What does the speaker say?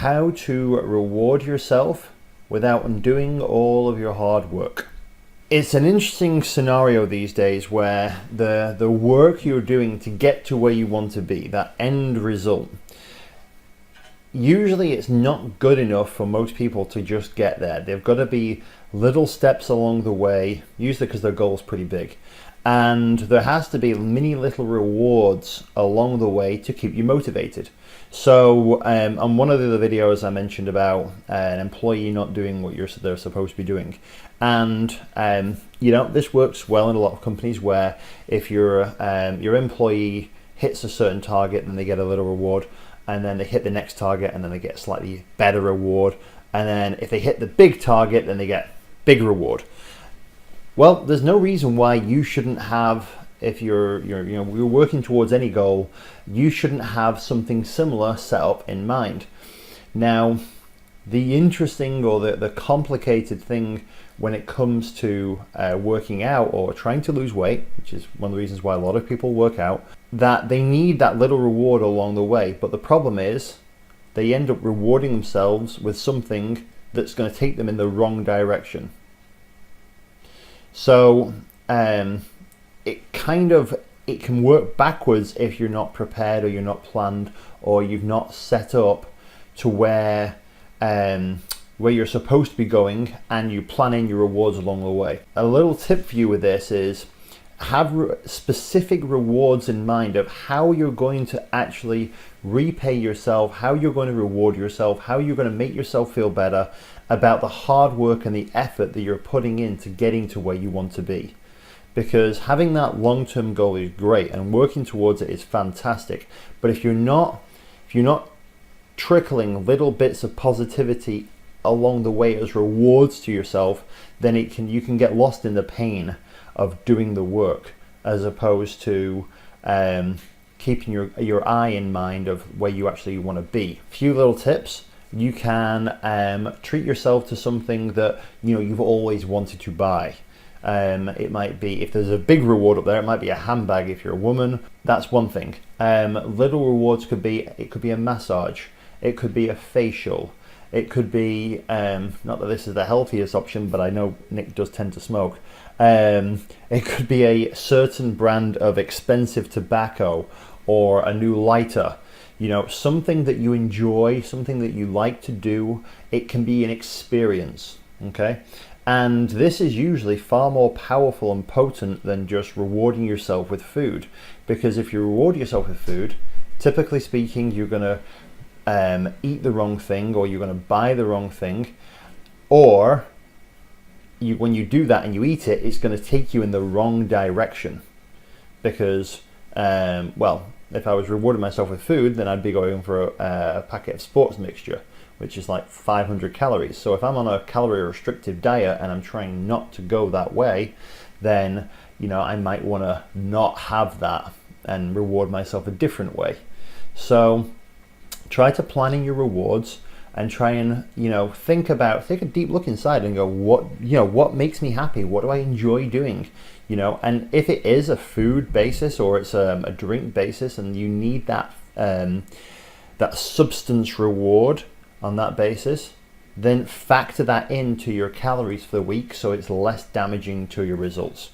how to reward yourself without undoing all of your hard work. It's an interesting scenario these days where the work you're doing to get to where you want to be, that end result, usually it's not good enough for most people to just get there. They've got to be little steps along the way, usually because their goal's pretty big. And there has to be many little rewards along the way to keep you motivated. So on one of the other videos I mentioned about an employee not doing what they're supposed to be doing. And this works well in a lot of companies where if your employee hits a certain target, then they get a little reward, and then they hit the next target and then they get a slightly better reward. And then if they hit the big target, then they get big reward. Well, there's no reason why you shouldn't have, if you're working towards any goal, you shouldn't have something similar set up in mind. Now, the interesting or the complicated thing when it comes to working out or trying to lose weight, which is one of the reasons why a lot of people work out, that they need that little reward along the way. But the problem is they end up rewarding themselves with something that's going to take them in the wrong direction. So it can work backwards if you're not prepared or you're not planned or you've not set up to where you're supposed to be going and you plan in your rewards along the way. A little tip for you with this is have specific rewards in mind of how you're going to actually repay yourself, how you're going to reward yourself, how you're going to make yourself feel better about the hard work and the effort that you're putting into getting to where you want to be. Because having that long-term goal is great and working towards it is fantastic. But if you're not trickling little bits of positivity along the way as rewards to yourself, then you can get lost in the pain of doing the work, as opposed to keeping your eye in mind of where you actually want to be. A few little tips. You can treat yourself to something that you've always wanted to buy. It might be, if there's a big reward up there, it might be a handbag if you're a woman. That's one thing. Little rewards could be a massage, it could be a facial, it could be not that this is the healthiest option, but I know Nick does tend to smoke. It could be a certain brand of expensive tobacco or a new lighter. Something that you enjoy, something that you like to do. It can be an experience, okay? And this is usually far more powerful and potent than just rewarding yourself with food. Because if you reward yourself with food, typically speaking, you're going to eat the wrong thing, or you're going to buy the wrong thing, or when you do that and you eat it, it's going to take you in the wrong direction. Because, if I was rewarding myself with food, then I'd be going for a packet of sports mixture, which is like 500 calories. So if I'm on a calorie restrictive diet and I'm trying not to go that way, then I might want to not have that and reward myself a different way. So try to plan in your rewards and try and take a deep look inside and go, what makes me happy? What do I enjoy doing? And if it is a food basis or it's a drink basis and you need that substance reward on that basis, then factor that into your calories for the week so it's less damaging to your results.